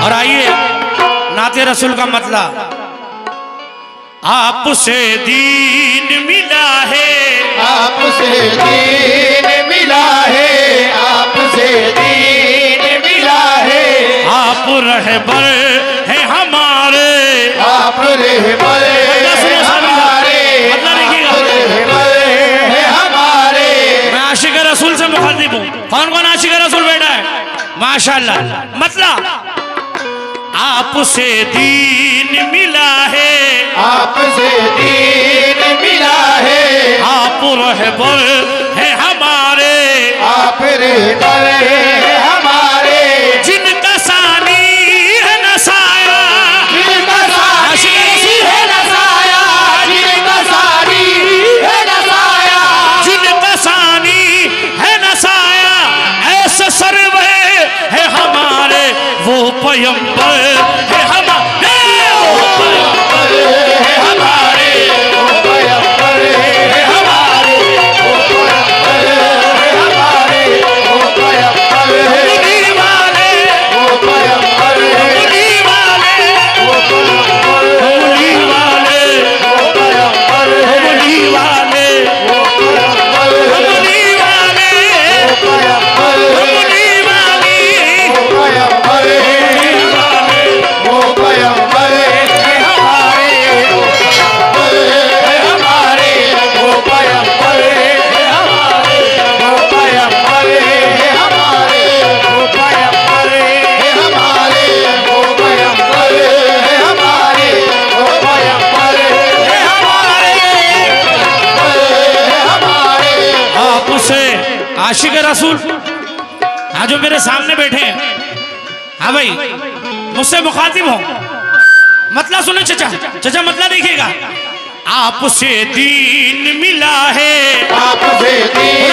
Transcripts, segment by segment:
और आइए नाते रसूल का मतलब, आपसे दीन मिला है, आपसे दीन मिला है, आपसे दीन मिला है। आप रहबर है हमारे, आप रहबर है हमारे, मतलब देखिएगा, रहबर है हमारे। मैं आशिक रसूल से मुखातिब हूँ। कौन कौन आशिक रसूल बैठा है? माशाअल्लाह। मतलब आपसे दीन मिला है, आपसे दीन मिला है, आप रहबर है हमारे, आप रहबर है हमारे। जिनका सानी है नसाया, जिनका सानी है नसाया, जिनका सानी है नसाया, जिनका सानी है नसाया, ऐसे सर्वे है हमारे वो पैगंबर है हमारे, वो पैगंबर है हमारे, वो पैगंबर है हमारे, वो पैगंबर है हमारे, वो पैगंबर है मुनी वाले, वो पैगंबर है मुनी वाले, वो पैगंबर है मुनी वाले, वो पैगंबर है मुनी वाले, वो पैगंबर है मुनी वाले, वो पैगंबर है मुनी वाली, वो पैगंबर है वो पैगंबर है हमारे, वो पैगंबर है हमारे, वो पैगंबर है हमारे, वो पैगंबर है हमारे, वो पैगंबर है हमारे, वो पैगंबर है हमारे, वो पैगंबर है हमारे। आपसे आशिक रसूल हाँ जो मेरे सामने बैठे हैं, हाँ भाई मुझसे मुखातिब हो, मतलब सुने चचा, चचा मतलब देखिएगा, आपसे दीन मिला है, आपसे दीन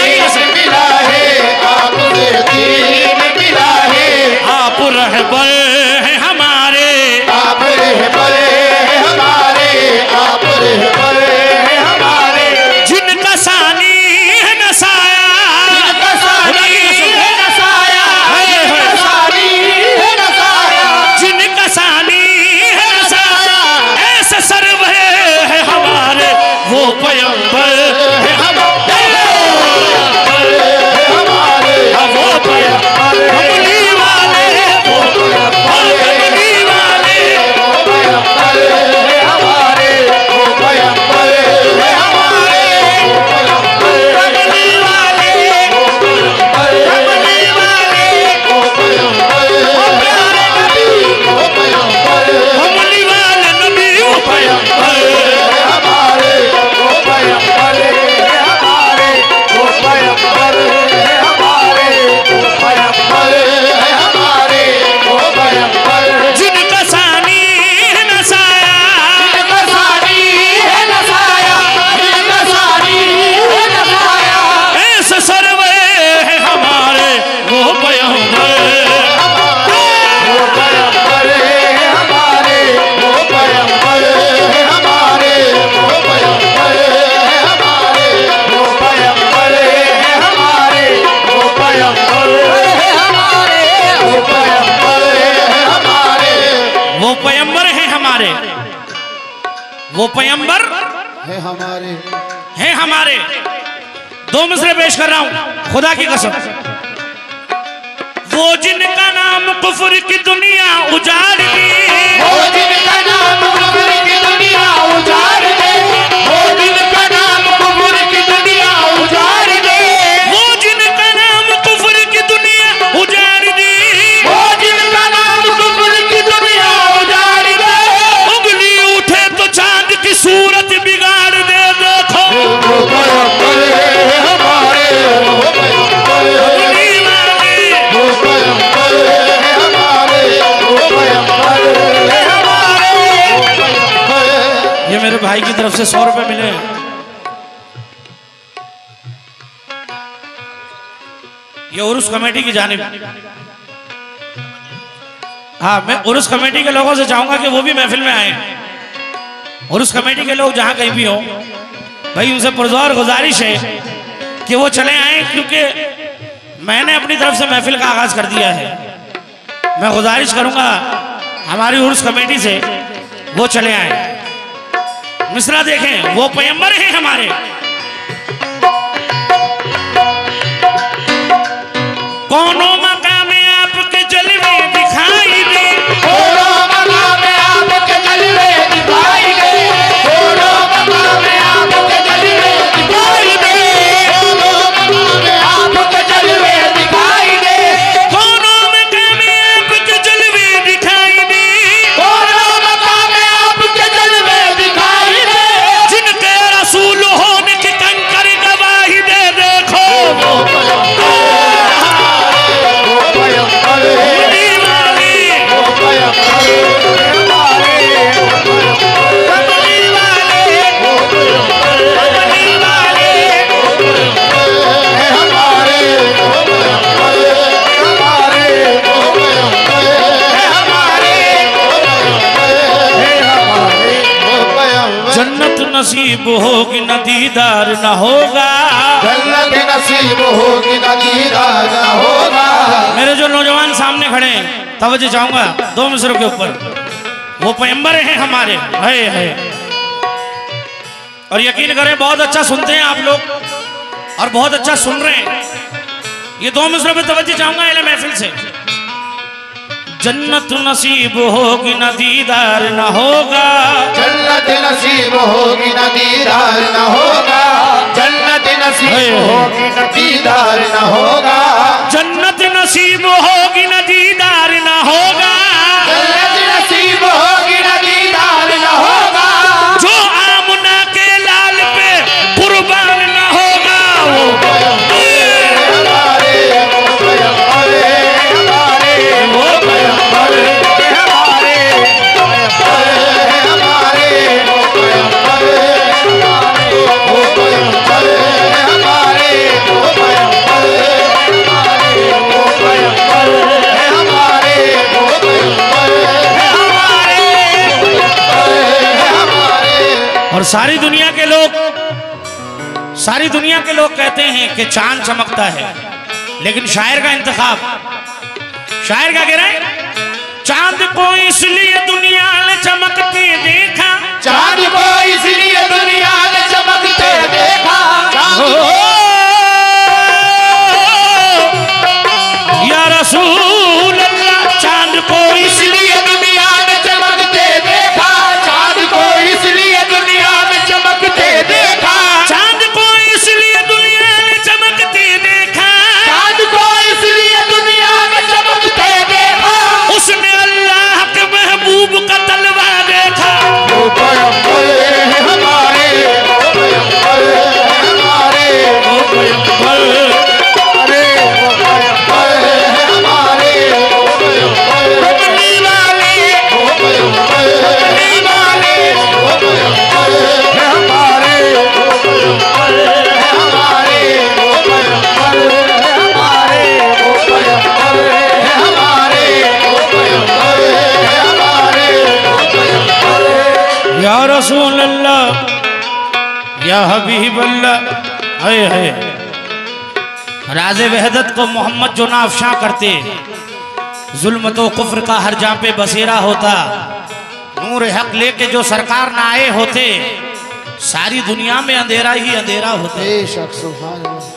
मिला है, आपसे दीन मिला है, आप रहबर है हमारे, आप रहबर है हमारे, आप रहबर है हमारे। जिनका सानी है नसाया, जिनका सानी है नसाया, जिनका सानी है नसाया, जिनका सानी है नसाया, ऐसे सर्व है हमारे वो पैगंबर है हमारे, वो पैगंबर कमली वाले, वो कमली वाले, वो पैगंबर है हमारे, वो पैगंबर है हमारे, वो पैगंबर कमली वाले, वो पैगंबर कमली वाले, वो पैगंबर वो पैगंबर कमली वाले नबी वो पैगंबर है हमारे, वो पैगंबर है हमारे, वो पैगंबर है हमारे, वो पैगंबर है हमारे, वो पैगंबर। जिनका सानी है नसाया, जिनका सानी है नसाया, जिनका सानी है नसाया, ऐसे सर्वे है हमारे वो पैगंबर, वो पैगंबर है हमारे, वो पैगंबर है हमारे, वो पैगंबर है हमारे, वो पैगंबर है हमारे, वो पैगंबर है हमारे, वो पैगंबर है हमारे, वो पैगंबर है हमारे, वो पैगंबर है हमारे। है हमारे। दो मिसरे पेश कर रहा हूं खुदा की कसम, वो जिनका नाम कुफर की दुनिया उजाड़ दी, वो जिनका नाम कुफर की दुनिया उजाड़ दे, वो जिनका नाम कुफर की दुनिया उजाड़ दे, वो जिनका नाम कुफर की दुनिया उजाड़ दी, वो जिनका नाम कुफर की दुनिया उजाड़ दे। उंगली उठे तो चांद की सूरत बिगाड़ दे। देखो वो पैगंबर है हमारे, वो पैगंबर है, उंगली वाले, वो पैगंबर है हमारे, वो पैगंबर है हमारे, वो पैगंबर है। ये मेरे भाई की तरफ से 100 रुपए मिले हैं। ये उर्स कमेटी की जानिब, हाँ मैं उर्स कमेटी के लोगों से चाहूंगा कि वो भी महफिल में आए। उर्स कमेटी के लोग जहां कहीं भी हो भाई, उनसे पुरज़ोर गुजारिश है कि वो चले आए, क्योंकि मैंने अपनी तरफ से महफिल का आगाज कर दिया है। मैं गुजारिश करूंगा हमारी उर्स कमेटी से वो चले आए। मिसरा देखें, वो पैगंबर हैं हमारे। कौनो मकाम आपके जलवे दिखाई दे, कोनो मकाम आपके जलवे दिखाई दे, कोनो मकाम आपके जलवे दिखाई दे, कोनो मकाम आपके जलवे दिखाई दे, कौनो मकाम आपके जलवे दिखाई दे, कोनो मकाम आपके जलवे दिखाई दे, जिनके रसूल होने की कंकर गवाही दे। देखो वो पैगंबर, वो पैगंबर, मदीने वाले, वो पैगंबर हमारे, वो पैगंबर मदीने वाले, वो पैगंबर मदीने वाले। हमारे, वो पैगंबर हमारे, वो पैगंबर हमारे, वो पैगंबर हमारे, वो पैगंबर। जन्नत नसीब होगी न दीदार न होगा। जन्नत नसीब होगी न दीदार न होगा। मेरे जो नौजवान सामने खड़े हैं, तवज्जो चाहूंगा 2 मिसरों के ऊपर। वो पैगंबर हैं हमारे, है। और यकीन करें बहुत अच्छा सुनते हैं आप लोग और बहुत अच्छा सुन रहे हैं। ये 2 मिसरों पे तवज्जो चाहूंगा अहले महफिल से। जन्नत नसीब होगी न दीदार न होगा। जन्नत नसीब होगी न दीदार न होगा। जन्नत नसीब होगी न दीदार न होगा। जन्नत नसीब होगी न दीदार न होगा। जन्नत नसीब होगी न दीदार न होगा। जो आमना के लाल पे कुर्बान न होगा। वो हमारे, वो पैगंबर हमारे, वो पैगंबर हमारे, पैगंबर हमारे, वो पैगंबर हमारे, वो पैगंबर हमारे, वो पैगंबर हमारे, वो पैगंबर हमारे, वो पैगंबर हमारे। और सारी दुनिया के लोग कहते हैं कि चांद चमकता है, लेकिन शायर का इंतखाब, शायर क्या कह रहा है? चांद को इसलिए दुनिया ने चमकते देखा, चांद को इसलिए दुनिया ने चमकते देखा। या रसूल अल्लाह, चांद को इसलिए दुनिया ने चमकते देखा। चांद को इसलिए दुनिया ने चमकते देखा। चांद को इसलिए दुनिया ने चमकते देखा। चांद को इसलिए दुनिया ने चमकते देखा। उसने अल्लाह के महबूब का तलवा देखा। वो पैगंबर हमारे, वो पैगंबर हमारे, ओ पैगंबर, अरे वो पैगंबर हमारे, वो पैगंबर कमली वाले, वो पैगंबर हमारे, वो पैगंबर हमारे, वो पैगंबर हमारे, वो पैगंबर हमारे, वो पैगंबर हमारे, वो पैगंबर हमारे, वो पैगंबर। या रसूल अल्लाह, या हबीब अल्लाह। है राज़े वहदत को मोहम्मद जो ना अफशा करते, जुल्म तो कुफ्र का हर जहाँ पे बसेरा होता, नूर हक लेके जो सरकार ना आए होते, सारी दुनिया में अंधेरा ही अंधेरा होता। बेशक सुभान अल्लाह।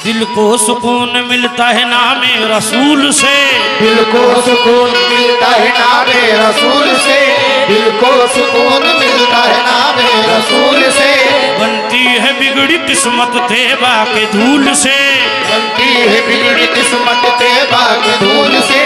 दिल को सुकून मिलता है नामे रसूल से, दिल को सुकून मिलता है नामे रसूल से। दिल को सुकून मिलता है नामे रसूल से। बनती है बिगड़ी किस्मत तेबा के धूल से, बनती है बिगड़ी किस्मत तेबा के धूल से।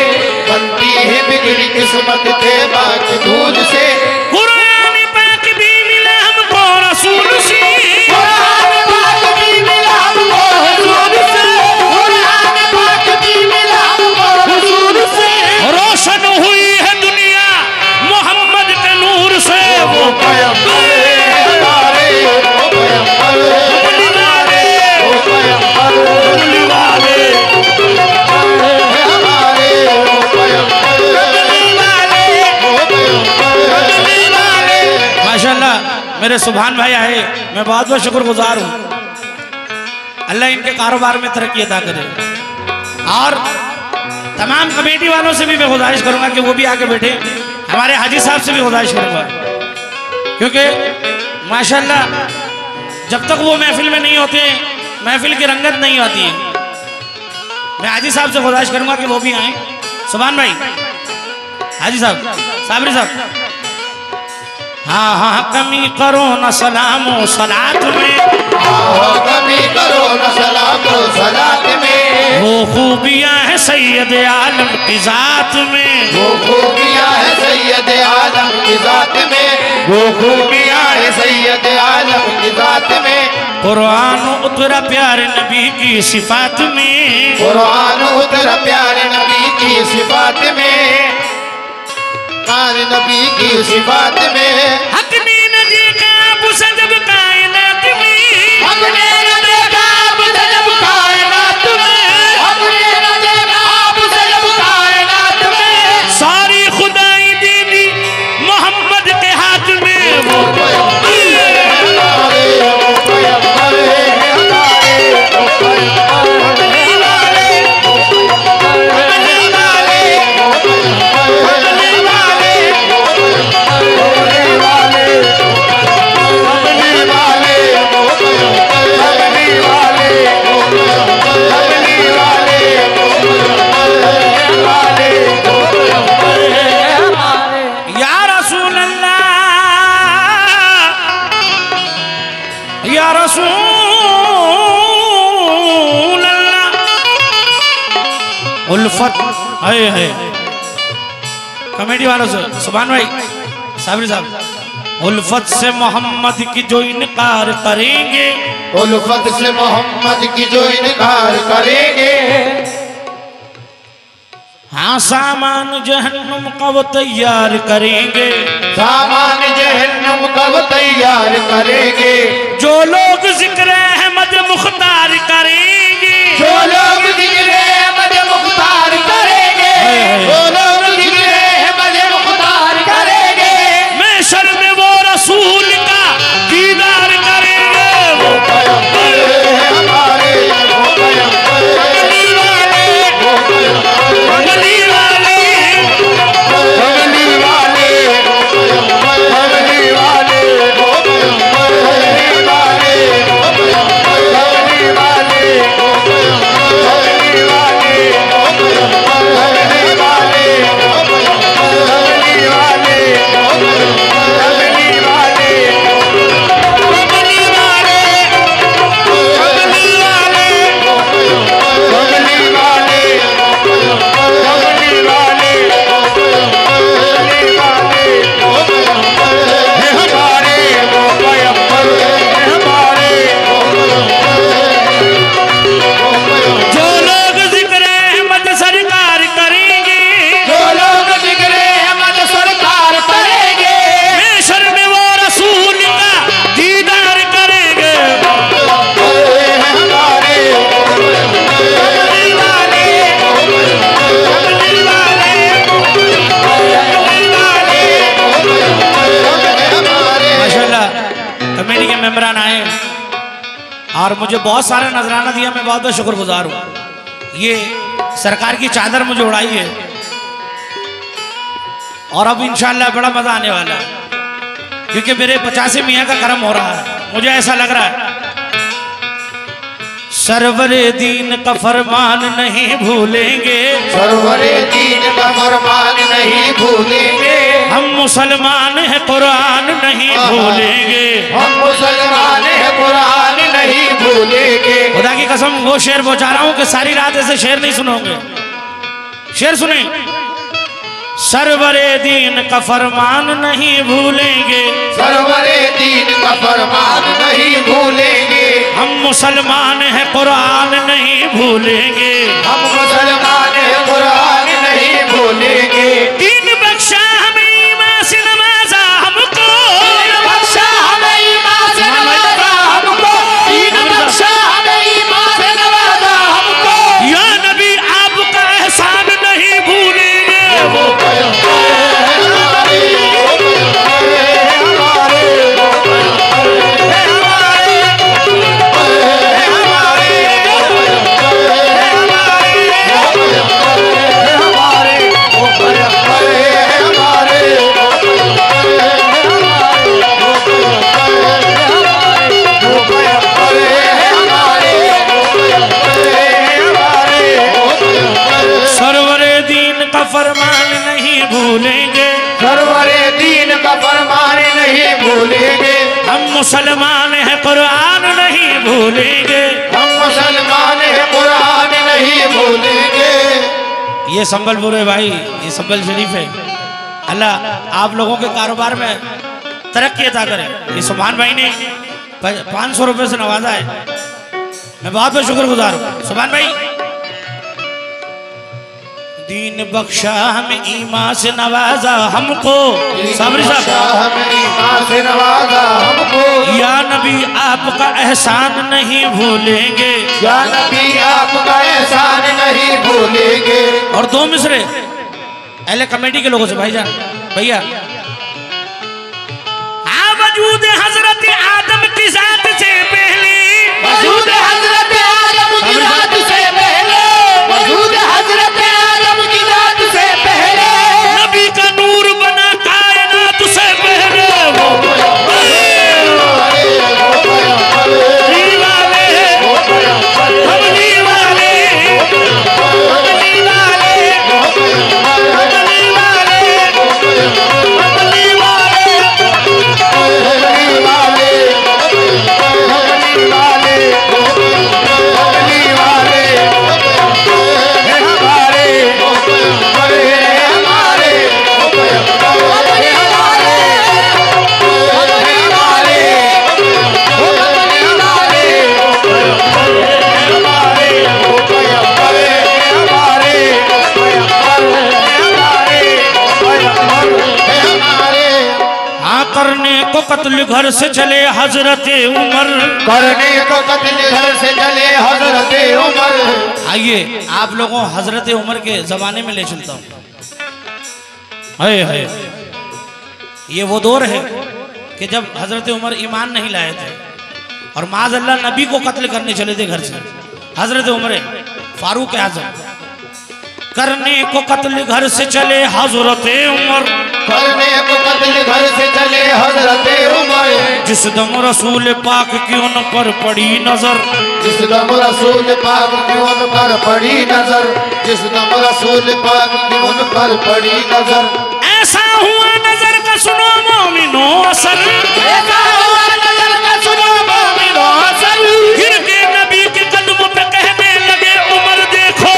बनती है बिगड़ी किस्मत तेबा के धूल से। कुरान पाक भी मिला हमको रसूल से, कुरान पाक भी मिला हमको हुजूर से। कुरान पाक भी मिला हमको हुजूर से। रोशन हुई है दुनिया मोहम्मद के नूर से। वो पैगंबर हमारे, वो पैगंबर हमारे, वो पैगंबर हमारे, वो पैगंबर माशाल्लाह मेरे सुभान भाई आए, मैं बहुत बहुत शुक्रगुजार हूँ। अल्लाह इनके कारोबार में तरक्की अता करे। और तमाम कमेटी वालों से भी मैं गुजारिश करूंगा कि वो भी आके बैठे। हमारे हाजी साहब से भी गुजारिश करूंगा, क्योंकि माशाल्लाह जब तक वो महफिल में नहीं होते महफिल की रंगत नहीं आती है। मैं हाजी साहब से गुजारिश करूंगा कि वो भी आए। सुभान भाई, हाजी साहब, साबरी साहब, हाँ हाँ कमी करो न सलामो सलात में, कमी करो न सलामो सलात में। वो खूबियां है सैयद आलम की जात में, वो खूबियां है सैयद आलम की जात में। वो खूबियां है सैयद आलम की जात में। कुरान उतरा प्यारे नबी की सिफात में, कुरान उतरा प्यारे नबी की सिफात में। प्यारे नबी की सिफात में। हक ने न देखा अब सजब कायनात में, हक ने न देखा अब सजब कायनात में। हक ने न देखा अब सजब कायनात में। सारी खुदाई दे दी मोहम्मद के हाथ में। वो उल्फत है कमेटी वालों से। सुभान भाई, साबरी साहब, उल्फत से मोहम्मद की जो इनकार करेंगे, उल्फत से मोहम्मद की जो इनकार करेंगे। हाँ सामान जहन्नुम का वो तैयार करेंगे, सामान जहन्नुम का वो तैयार करेंगे। जो लोग जिक्र अहमद मुख्तार करेंगे, जो लोग जिक्र अहमद मुख्तार करेंगे। जो लोग जिक्र अहमद मुख्तार करेंगे। महशर में वो रसूल का दीदार करेंगे। वो पैगंबर है हमारे, वो पैगंबर है वाले, वो कमली वाले, कमली वाले, कमली वाले, वो पैगंबर है वाले, वो पैगंबर कमली वाले, वो पैगंबर कमली वाले, वो पैगंबर कमली वाले, वो पैगंबर कमली वाले, वो पैगंबर कमली वाले, कमली वाले, कमली वाले, वो पैगंबर कमली वाले, वो पैगंबर कमली वाले, वो पैगंबर कमली वाले, वो पैगंबर है हमारे, वो पैगंबर है हमारे, वो पैगंबर। जो लोग जिक्र अहमद सरकार करेंगे, जो लोग जिक्र अहमद सरकार करेंगे। महशर में वो रसूल का दीदार करेंगे। हमारे कमली वाले, कमली वाले, हमारे। माशाल्लाह कमेटी के मेंबरान आए और मुझे बहुत सारा नजराना दिया। मैं बहुत बहुत शुक्रगुजार हूँ। ये सरकार की चादर मुझे उड़ाई है और अब इंशाल्लाह बड़ा मजा आने वाला है, क्योंकि मेरे 85 मियाँ का करम हो रहा है। मुझे ऐसा लग रहा है सरवरे दीन का फरमान नहीं भूलेंगे, सरवरे दीन का फरमान नहीं भूलेंगे। हम मुसलमान हैं कुरान नहीं भूलेंगे। हम मुसलमान हैं कुरान नहीं भूलेंगे। खुदा की कसम वो शेर पहुंचा रहा हूं कि सारी रात ऐसे शेर नहीं सुनोगे। शेर सुने, सरवरे दीन का फरमान नहीं भूलेंगे, सरवरे दीन का फरमान नहीं भूलेंगे। हम मुसलमान हैं कुरान नहीं भूलेंगे। हम मुसलमान हैं कुरान नहीं भूलेंगे। दीन बख्शा हमें ईमान से नवाजा हमको, दीन बख्शा हमें ईमान से नवाजा हमको। दीन बख्शा हमें ईमान से नवाजा हमको। या नबी आपका एहसान नहीं भूलेंगे। वो पैगंबर है हमारे, वो पैगंबर है हमारे, वो पैगंबर है हमारे, है हमारे, वो पैगंबर है हमारे, वो पैगंबर फरमान नहीं भूलेंगे, सरवरे दीन का फरमान नहीं भूलेंगे, हम मुसलमान हैं कुरान नहीं भूलेंगे, हम मुसलमान हैं कुरान नहीं भूलेंगे। ये संबलपुर है भाई, ये संबल शरीफ है। अल्लाह आप लोगों के कारोबार में तरक्की अता करे। ये सुभान भाई ने 500 रुपए से नवाजा है, मैं बहुत बहुत शुक्रगुजार हूँ सुभान भाई। दीन बख्शा हमें ईमान से नवाजा हमको, साबरी साहब हमें ईमान से नवाजा हमको, या नबी आपका एहसान नहीं भूलेंगे, या नबी आपका एहसान नहीं भूलेंगे। और 2 मिसरे अहले कमेटी के लोगों से भाईजान भैया। हाँ वजूद हजरत आदम की जात से पहले, वजूद हजरत आदम की जात से पहले, वजूद हजरत आदम की जात से पहले, नबी का नूर बना कायनात से पहले। करने को कत्ल घर से चले हजरत उमर, करने को कत्ल घर से चले हजरत उमर। आइए आप लोगों हजरत उमर के जमाने में ले चलता हूँ। हाय हाय, ये वो दौर है कि जब हजरत उमर ईमान नहीं लाए थे और माज़अल्लाह नबी को कत्ल करने चले थे घर से। हजरत उमर फारूक आजम करने को कत्ल घर से चले हजरत उमर, करने को कत्ल घर से चले हजरत उमर। जिस दम रसूल पाक की उन पर पड़ी नजर, जिस दम रसूल पाक की उन पर पड़ी नजर, जिस दम रसूल पाक की उन पर पड़ी नजर। ऐसा हुआ नजर का सुनो मोमिनो असर, ऐसा हुआ नजर का सुनो मोमिनो असर। गिर के नबी के कदम पे कहने लगे उमर देखो,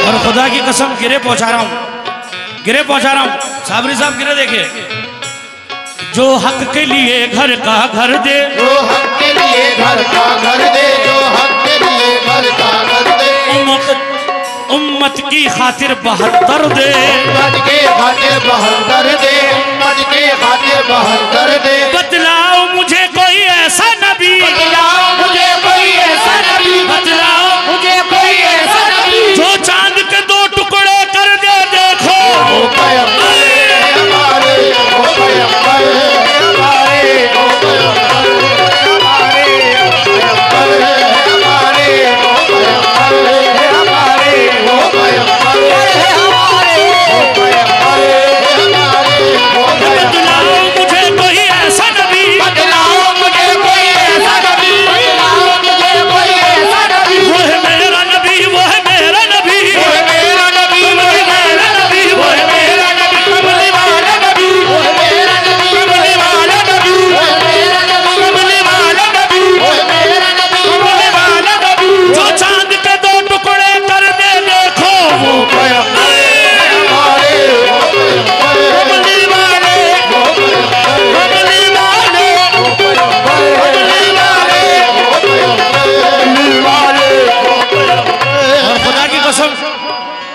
और खुदा की कसम गिरे पहुंचा रहा हूं, गिरे पहुंचा रहा हूं। साबरी साहब गिरे देखे, जो हक के लिए घर का घर दे, जो हक के लिए घर का घर दे, जो हक के लिए घर का घर दे। उम्मत की खातिर 72 दे, उम्मत के खातिर 72 दे, उम्मत के खातिर 72 दे। बतलाओ मुझे कोई ऐसा नबी, बतलाओ मुझे कोई ऐसा नबी, बतलाओ मुझे कोई ऐसा नबी, जो चांद के 2 टुकड़े कर दे। देखो वो पैगंबर है हमारे, वो पैगंबर है हमारे, वो पैगंबर है हमारे, वो पैगंबर है हमारे, वो पैगंबर है हमारे, वो पैगंबर है हमारे, वो पैगंबर है हमारे, वो बतलाओ मुझे कोई ऐसा नबी, बतलाओ मुझे कोई ऐसा नबी, बतलाओ मुझे कोई ऐसा नबी। वो है मेरा नबी, वो है मेरा नबी, वो है मेरा नबी, वो है मेरा नबी, वो है मेरा नबी, कमली वाला नबी, वो है मेरा नबी, कमली वाला नबी, वो है मेरा नबी, कमली वाला नबी, वो है मेरा नबी, कमली वाला नबी। जो चांद के 2 टुकड़े कर दे। देखो वो पैगंबर है हमारे, वो पैगंबर है कमली वाले, वो पैगंबर है कमली वाले, वो पैगंबर है कमली वाले, वो पैगंबर है कमली वाले, वो पैगंबर है। और खुदा की कसम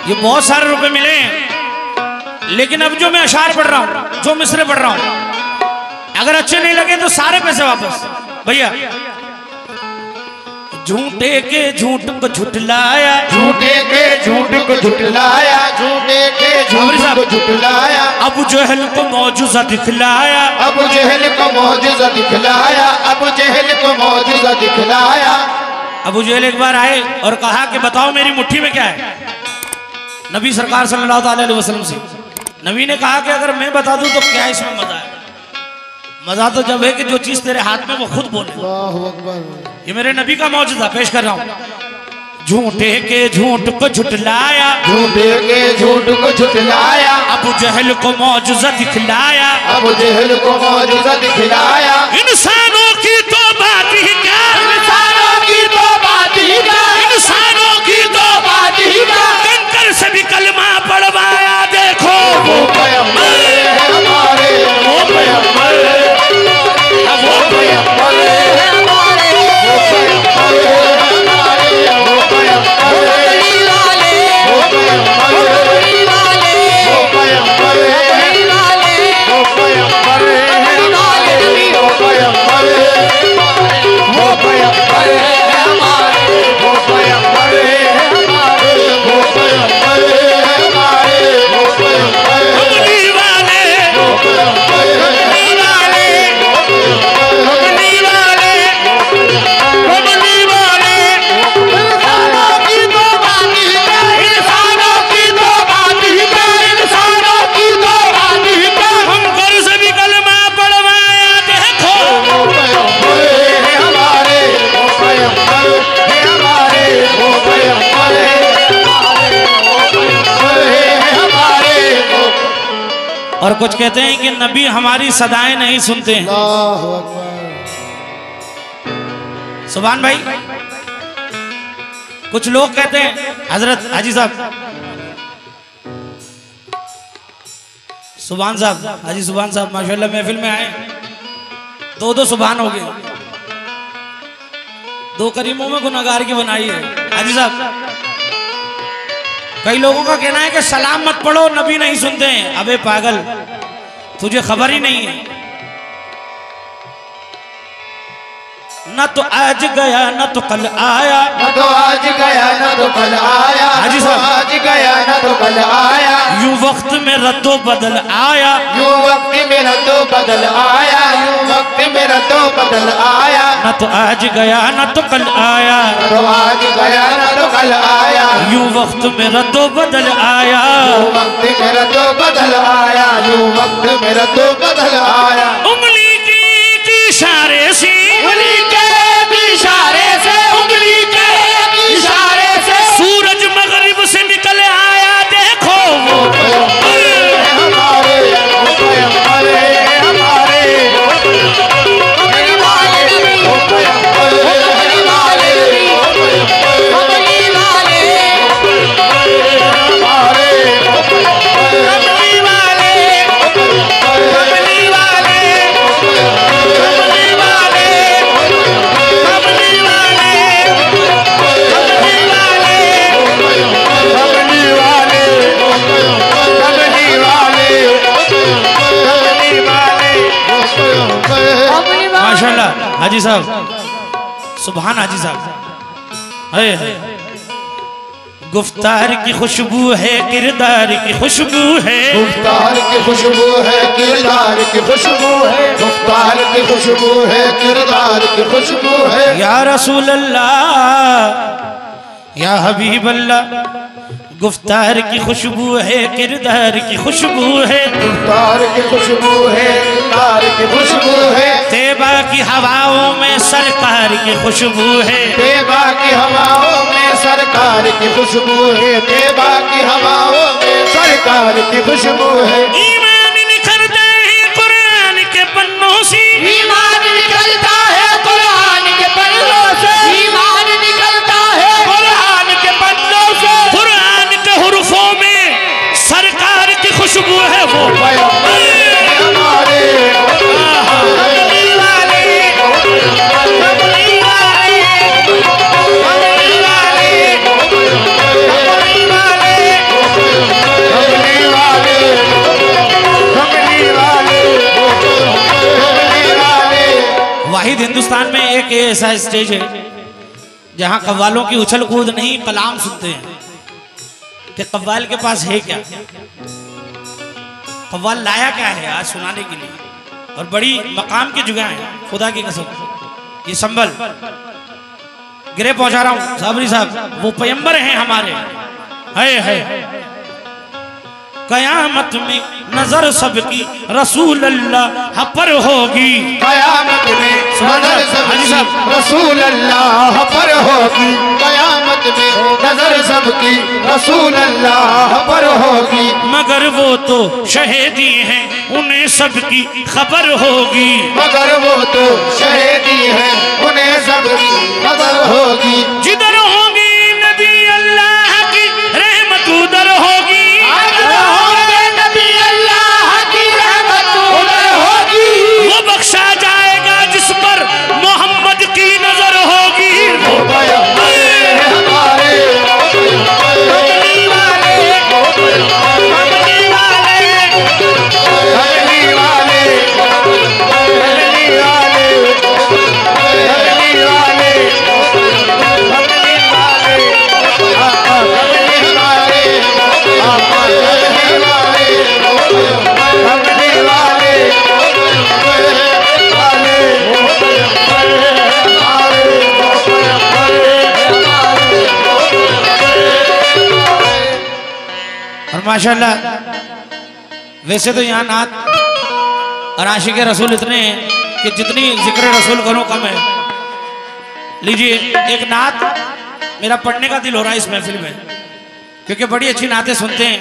ये बहुत सारे रुपए मिले हैं, लेकिन अब जो मैं अशार पढ़ रहा हूँ, जो मिसरे पढ़ रहा हूँ, अगर अच्छे नहीं लगे तो सारे पैसे वापस। भैया झूठे के झूठ को झुटलाया, झूठे के झूठ को झुटलाया, झूठे के झूठ को झुटलाया। अबू जहल को मौजूजा दिखलाया, अबू जहल को मौजूजा दिखलाया, अबू जहल को मौजूजा दिखलाया। अबू जहल एक बार आए और कहा कि बताओ मेरी मुट्ठी में क्या है। नबी सरकार सल्लल्लाहु अलैहि वसल्लम से नबी ने कहा कि अगर मैं बता दूं तो क्या इसमें मजा है। मजा तो जब है कि जो चीज तेरे हाथ में वो खुद बोले। अल्लाहु अकबर। ये मेरे नबी का मौजूदा पेश कर रहा हूँ। झूठे के झूठ को झुटलाया, झूठे के झूठ को झुटलाया। अबू जहल को मौजूदा दिखलाया, अबू जहल को मौजूदा दिखलाया। इंसानों की तो बात ही क्या, इंसानों की तो बात ही क्या, इंसानों की तो बात ही क्या। कंकर से भी कलमा पढ़वाया। देखो वो पैगंबर है हमारे, वो पैगंबर है, वो पैगंबर है हमारे, वो पैगंबर है हमारे, वो पैगंबर है, वो पैगंबर है, वो पैगंबर है, वो पैगंबर है हमारे, वो पैगंबर है, वो पैगंबर है हमारे, वो पैगंबर है हमारे, वो पैगंबर है हमारे, वो पैगंबर है। कमली वाले, वो पैगंबर है कमली वाले, कमली वाले, कमली वाले। इंसानों की तो बात ही क्या, इंसानों की तो बात ही क्या, इंसानों की तो बात ही क्या। कंकर से भी कलमा पढ़वाया। देखो वो पैगंबर है हमारे, वो पैगंबर है हमारे, वो पैगंबर है हमारे, वो पैगंबर है हमारे, वो। और कुछ कहते हैं कि नबी हमारी सदाएं नहीं सुनते हैं। अल्लाहु अकबर। सुभान भाई, कुछ लोग कहते हैं हजरत हाजी साहब, सुभान साहब, हाजी सुभान साहब माशाल्लाह महफिल में आए, दो सुभान हो गए, दो करीमों में गुनाहगार की बनाई है। हाजी साहब, कई लोगों का कहना है कि सलाम मत पढ़ो नबी नहीं सुनते हैं। अबे पागल, तुझे खबर ही नहीं है। न तो आज गया न तो कल आया, न तो आज गया न तो कल आया, हाजी न तो साहब। आज गया न तो कल आया। यूं वक्त में रद्दो बदल आया, यूं वक्त मेरा तो बदल आया, यूं वक्त मेरा तो बदल आया। न तो आज गया न तो कल आया, न तो आज गया न तो कल आया। यूं वक्त में रद्दो बदल आया। यूं वक्त मेरा तो बदल आया, यूं वक्त मेरा तो बदल आया। उंगली की इशारे से, उंगली के इशारे से, उंगली के इशारे से सूरज मगरिब से निकल आया। देखो वो पैगंबर है हमारे, वो पैगंबर है हमारे, वो पैगंबर है हमारे, वो पैगंबर है हमारे, वो पैगंबर है हमारे, वो पैगंबर है कमली वाले, कमली वाले, कमली वाले, कमली वाले, कमली वाले, कमली वाले, कमली वाले, कमली वाले, वो पैगंबर है। माशाल्लाह हाजी साहब, सुभान हाजी साहब। हाय हाय, गुफ्तार की खुशबू है, किरदार की खुशबू है, गुफ्तार की खुशबू है, किरदार की खुशबू है, गुफ्तार की खुशबू है, किरदार की खुशबू है। या रसूल अल्लाह, या हबीब अल्लाह। गुफ्तार की खुशबू है, किरदार की खुशबू है, गुफ्तार की खुशबू है, किरदार की खुशबू है। तैबा की हवाओं में सरकार की खुशबू है, तेबा की हवाओं में सरकार की खुशबू है, तेबा की हवाओं में सरकार की खुशबू है। ईमान निखरता है कुरान के पन्नों से, ईमान निकलता है कुरान के पन्नों से, ईमान निकलता है कुरान के पन्नों से। कुरान के हुर्फों में सरकार की खुशबू है। वो पैगंबर है हमारे, कमली वाले, कमली वाले, कमली वाले, कमली वाले, कमली वाले, कमली वाले, कमली वाले। वाहिद हिंदुस्तान में एक ऐसा स्टेज है जहां कव्वालों की उछल कूद नहीं, कलाम सुनते हैं कि कव्वाल के पास है क्या, कव्वाल लाया क्या है आज सुनाने के लिए। और बड़ी मकाम की जगह है, खुदा की कसम। ये संभल गिरे पहुंचा रहा हूं साबरी साहब, वो पैगंबर हैं हमारे। है कयामत में नजर सबकी रसूल अल्लाह पर होगी, कयामत में नजर सबकी रसूल अल्लाह पर होगी, कयामत में नजर सबकी रसूल अल्लाह पर होगी। मगर वो तो शहीदी हैं, उन्हें सबकी खबर होगी, मगर वो तो शहीदी हैं, उन्हें सबकी खबर होगी। जिधर होगी नबी अल्लाह की रहमत उधर होगी, वो बख्शा जाएगा जिस पर मोहम्मद की नजर होगी। और माशाल्लाह वैसे तो यहाँ नात और आशिक रसूल इतने हैं कि जितनी जिक्र रसूल करो कम है। लीजिए एक नात मेरा पढ़ने का दिल हो रहा है इस महफिल में, क्योंकि बड़ी अच्छी नातें सुनते हैं।